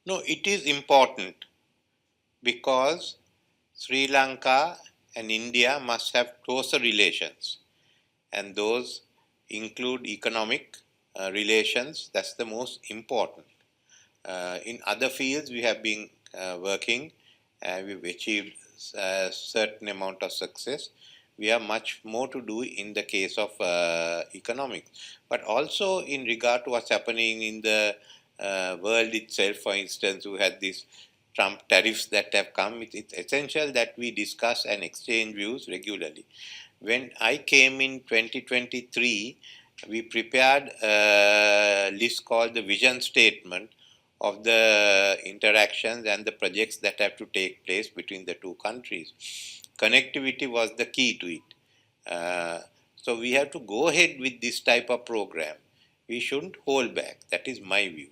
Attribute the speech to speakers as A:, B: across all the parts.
A: No, it is important because Sri Lanka and India must have closer relations, and those include economic relations. That's the most important. In other fields, we have been working, we've achieved a certain amount of success. We have much more to do in the case of economics, but also in regard to what's happening in the world itself. For instance, we had these Trump tariffs that have come. It's essential that we discuss and exchange views regularly. When I came in 2023, we prepared a list called the vision statement of the interactions and the projects that have to take place between the two countries. Connectivity was the key to it. So we have to go ahead with this type of program. We shouldn't hold back. That is my view.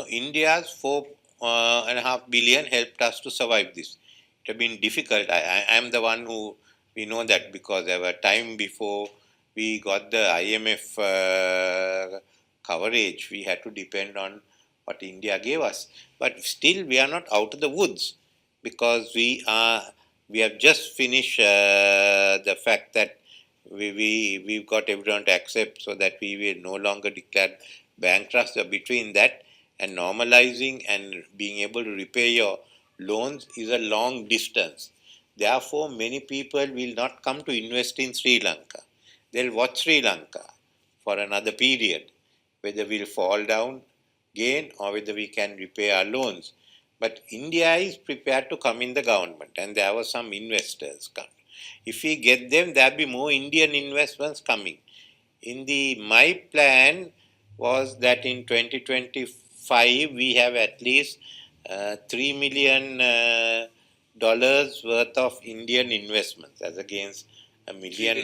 A: India's 4.5 billion helped us to survive this. It has been difficult. I am the one who, we know that because there were time before we got the IMF coverage, we had to depend on what India gave us. But still, we are not out of the woods because we have just finished the fact that we've got everyone to accept so that we will no longer declare bankrupt. So between that and normalizing and being able to repay your loans is a long distance. Therefore, many people will not come to invest in Sri Lanka. They'll watch Sri Lanka for another period, whether we'll fall down again or whether we can repay our loans. But India is prepared to come in the government, and there were some investors come. If we get them, there'll be more Indian investments coming. My plan was that in 2025 we have at least $3 million worth of Indian investments as against a million,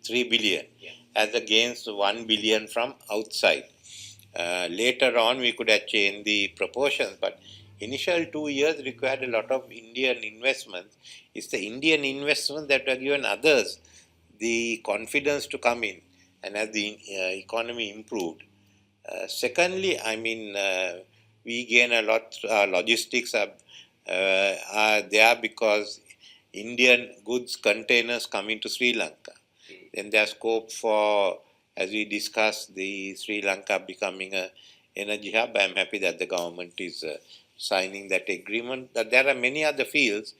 A: 3 billion, yeah, as against 1 billion from outside. Later on, we could have changed the proportions, but initial 2 years required a lot of Indian investments. It's the Indian investments that are given others the confidence to come in, and as the economy improved. Secondly, we gain a lot. Logistics are there because Indian goods containers come into Sri Lanka. Then there's scope for, as we discussed, the Sri Lanka becoming a energy hub. I'm happy that the government is signing that agreement. But there are many other fields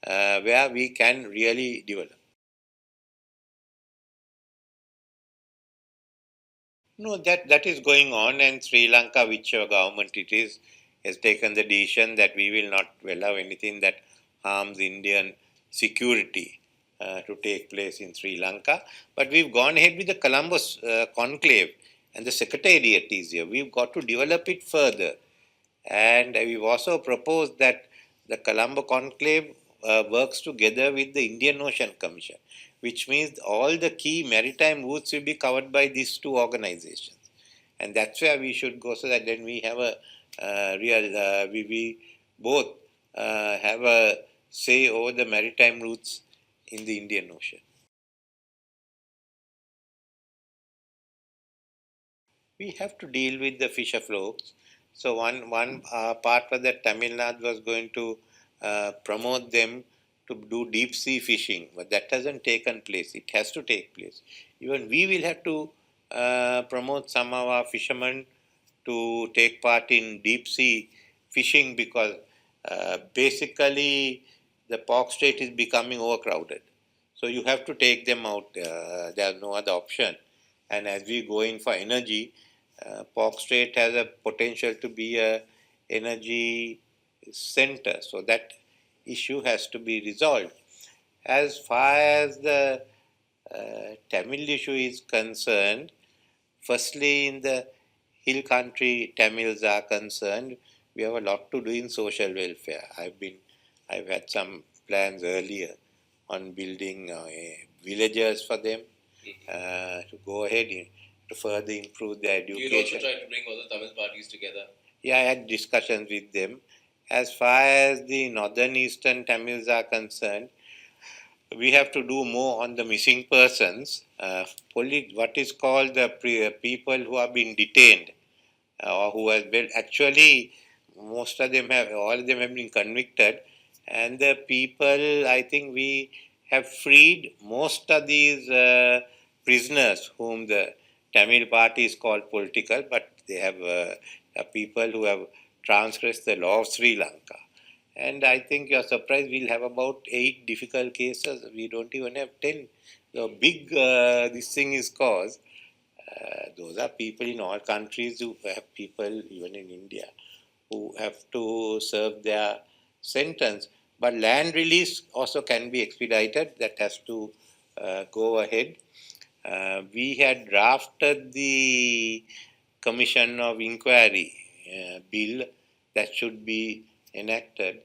A: where we can really develop. No, that is going on, and Sri Lanka, whichever government it is, has taken the decision that we will not allow anything that harms Indian security to take place in Sri Lanka. But we've gone ahead with the Colombo conclave, and the secretariat is here. We've got to develop it further. And we've also proposed that the Colombo conclave works together with the Indian Ocean Commission, which means all the key maritime routes will be covered by these two organizations. And that's where we should go, so that then we have a we both have a say over the maritime routes in the Indian Ocean. We have to deal with the fisher folks. So one part was that Tamil Nadu was going to promote them to do deep sea fishing, but that hasn't taken place. It has to take place. Even we will have to promote some of our fishermen to take part in deep sea fishing, because basically the Pork Strait is becoming overcrowded. So you have to take them out. There's no other option. And as we go in for energy, Pork Strait has a potential to be a energy center. So that issue has to be resolved. As far as the Tamil issue is concerned, firstly, in the hill country Tamils are concerned, we have a lot to do in social welfare. I've had some plans earlier on building villages for them to go ahead to further improve their education.
B: You also try to bring all the Tamil parties together.
A: Yeah, I had discussions with them. As far as the northern eastern Tamils are concerned, we have to do more on the missing persons. What is called the people who have been detained or who have been actually, most of them have, all of them have been convicted, and the people, I think we have freed most of these prisoners whom the Tamil party is called political, but they have people who have transgressed the law of Sri Lanka. And I think you're surprised we'll have about 8 difficult cases. We don't even have 10. The big this thing is caused. Those are people in all countries who have people, even in India, who have to serve their sentence. But land release also can be expedited. That has to go ahead. We had drafted the Commission of Inquiry bill that should be enacted.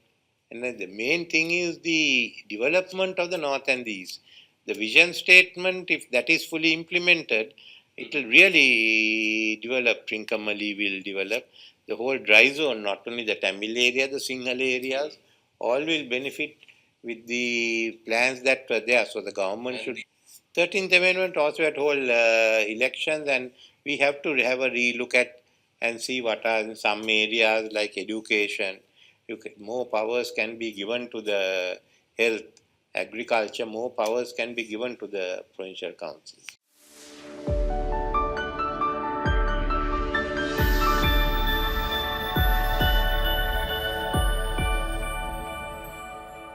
A: And then the main thing is the development of the North and the East. The vision statement, if that is fully implemented, it will really develop. Trincomalee will develop. The whole dry zone, not only the Tamil area, the Sinhala areas, all will benefit with the plans that were there. So the government should. 13th Amendment also at whole elections, and we have to have a relook at and see what are in some areas like education. More powers can be given to the health, agriculture, more powers can be given to the provincial councils.